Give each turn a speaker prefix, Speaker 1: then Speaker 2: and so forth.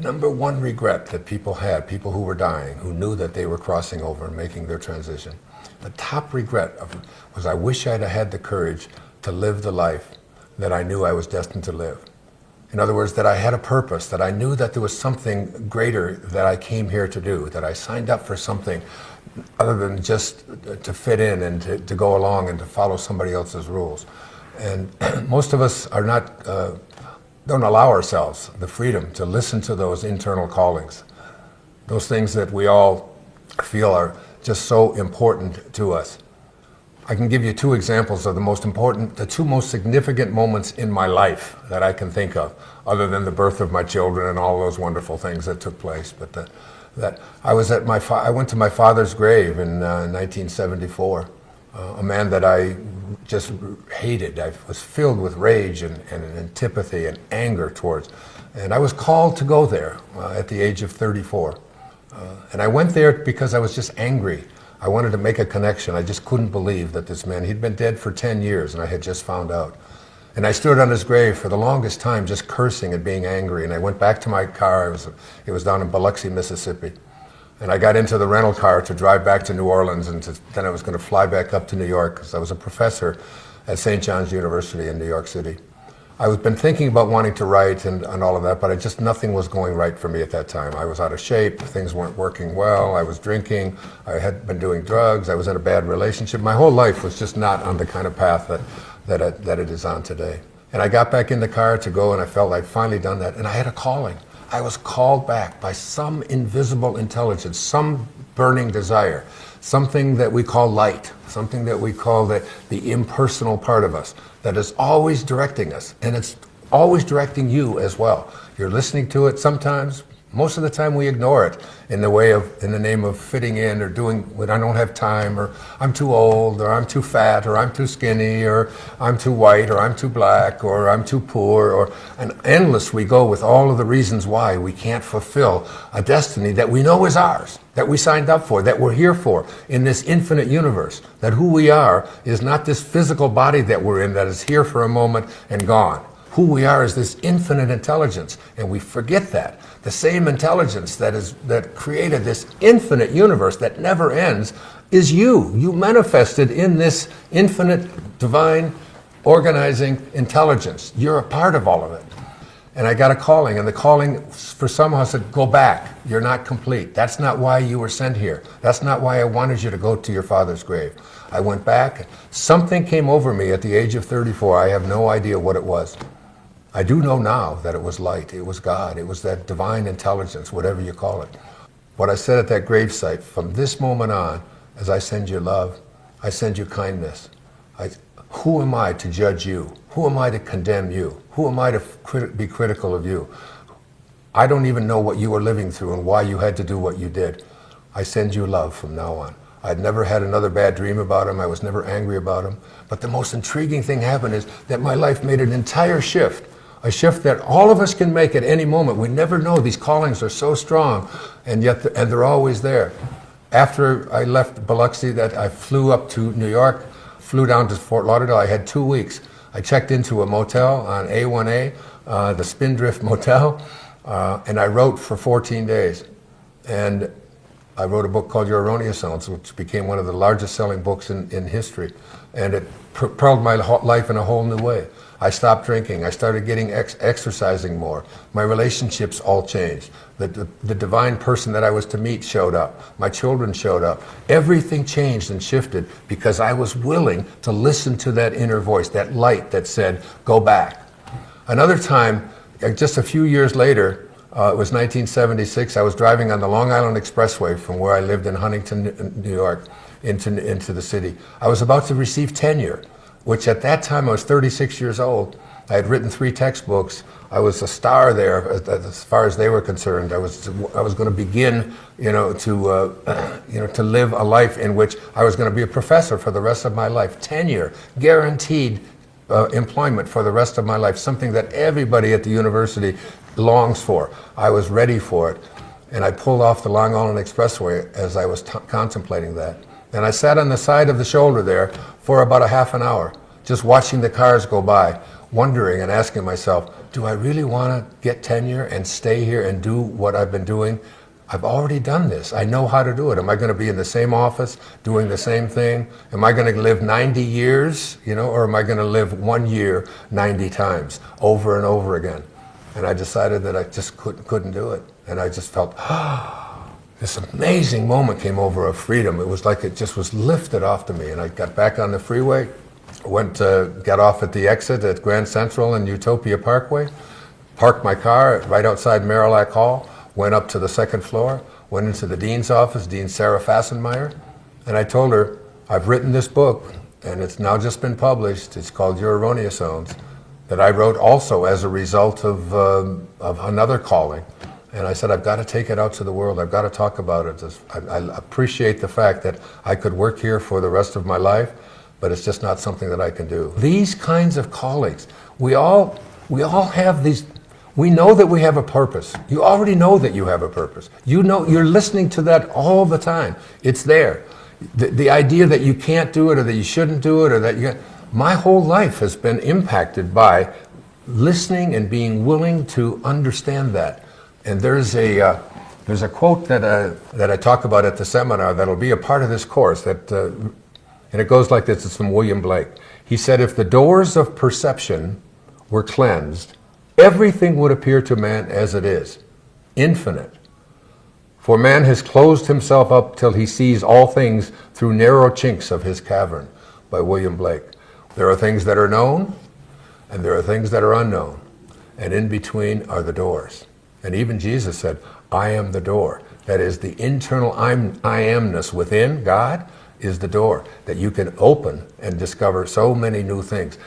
Speaker 1: number one regret that people had, people who were dying, who knew that they were crossing over and making their transition, the top regret was I wish I'd have had the courage to live the life that I knew I was destined to live. In other words, that I had a purpose, that I knew that there was something greater that I came here to do, that I signed up for something other than just to fit in and to go along and to follow somebody else's rules. And most of us are not, don't allow ourselves the freedom to listen to those internal callings, those things that we all feel are just so important to us. I can give you two examples of the two most significant moments in my life that I can think of, other than the birth of my children and all those wonderful things that took place. But I went to my father's grave in 1974, a man that I just hated. I was filled with rage and antipathy and anger towards. And I was called to go there at the age of 34. And I went there because I was just angry. I wanted to make a connection. I just couldn't believe that this man, he'd been dead for 10 years and I had just found out. And I stood on his grave for the longest time just cursing and being angry. And I went back to my car. It was down in Biloxi, Mississippi. And I got into the rental car to drive back to New Orleans, and then I was going to fly back up to New York because I was a professor at St. John's University in New York City. I had been thinking about wanting to write and all of that, but nothing was going right for me at that time. I was out of shape, things weren't working well, I was drinking, I had been doing drugs, I was in a bad relationship. My whole life was just not on the kind of path that it is on today. And I got back in the car to go, and I felt I'd finally done that, and I had a calling. I was called back by some invisible intelligence, some burning desire, something that we call light, something that we call the impersonal part of us that is always directing us, and it's always directing you as well. You're listening to it sometimes. Most of the time we ignore it in the name of fitting in or doing what I don't have time, or I'm too old, or I'm too fat, or I'm too skinny, or I'm too white, or I'm too black, or I'm too poor, and endless we go with all of the reasons why we can't fulfill a destiny that we know is ours, that we signed up for, that we're here for in this infinite universe, that who we are is not this physical body that we're in that is here for a moment and gone. Who we are is this infinite intelligence, and we forget that. The same intelligence that created this infinite universe that never ends is you. You manifested in this infinite, divine, organizing intelligence. You're a part of all of it. And I got a calling, and the calling for somehow said, go back. You're not complete. That's not why you were sent here. That's not why I wanted you to go to your father's grave. I went back. Something came over me at the age of 34. I have no idea what it was. I do know now that it was light, it was God, it was that divine intelligence, whatever you call it. What I said at that gravesite, from this moment on, as I send you love, I send you kindness. Who am I to judge you? Who am I to condemn you? Who am I to be critical of you? I don't even know what you were living through and why you had to do what you did. I send you love from now on. I'd never had another bad dream about him. I was never angry about him. But the most intriguing thing happened is that my life made an entire shift. A shift that all of us can make at any moment. We never know. These callings are so strong, and yet they're always there. After I left Biloxi, that I flew up to New York, flew down to Fort Lauderdale. I had 2 weeks. I checked into a motel on A1A, the Spindrift Motel, and I wrote for 14 days. And I wrote a book called Your Erroneous Zones, which became one of the largest selling books in history. And it propelled my life in a whole new way. I stopped drinking. I started getting exercising more. My relationships all changed. The divine person that I was to meet showed up. My children showed up. Everything changed and shifted because I was willing to listen to that inner voice, that light that said, go back. Another time, just a few years later, it was 1976, I was driving on the Long Island Expressway from where I lived in Huntington, New York, into the city. I was about to receive tenure, which at that time I was 36 years old. I had written 3 textbooks. I was a star there as far as they were concerned. I was going to begin, to live a life in which I was going to be a professor for the rest of my life. Tenure, guaranteed employment for the rest of my life, something that everybody at the university longs for. I was ready for it. And I pulled off the Long Island Expressway as I was contemplating that. And I sat on the side of the shoulder there for about a half an hour, just watching the cars go by, wondering and asking myself, do I really want to get tenure and stay here and do what I've been doing? I've already done this. I know how to do it. Am I going to be in the same office doing the same thing? Am I going to live 90 years, or am I going to live 1 year 90 times over and over again? And I decided that I just couldn't do it. And I just felt, this amazing moment came over of freedom. It was like it just was lifted off to me. And I got back on the freeway, got off at the exit at Grand Central and Utopia Parkway, parked my car right outside Marillac Hall, went up to the second floor, went into the dean's office, Dean Sarah Fassenmeyer, and I told her, I've written this book, and it's now just been published. It's called Your Erroneous Zones, that I wrote also as a result of another calling. And I said, I've got to take it out to the world. I've got to talk about it. I appreciate the fact that I could work here for the rest of my life, but it's just not something that I can do. These kinds of callings, we all have these. We know that we have a purpose. You already know that you have a purpose. You know, you're listening to that all the time. It's there. The idea that you can't do it or that you shouldn't do it or that my whole life has been impacted by listening and being willing to understand that. And there's a quote that I talk about at the seminar that'll be a part of this course and it goes like this. It's from William Blake. He said, if the doors of perception were cleansed, everything would appear to man as it is, infinite. For man has closed himself up till he sees all things through narrow chinks of his cavern, by William Blake. There are things that are known, and there are things that are unknown, and in between are the doors. And even Jesus said, I am the door. That is, the internal I amness within God is the door that you can open and discover so many new things.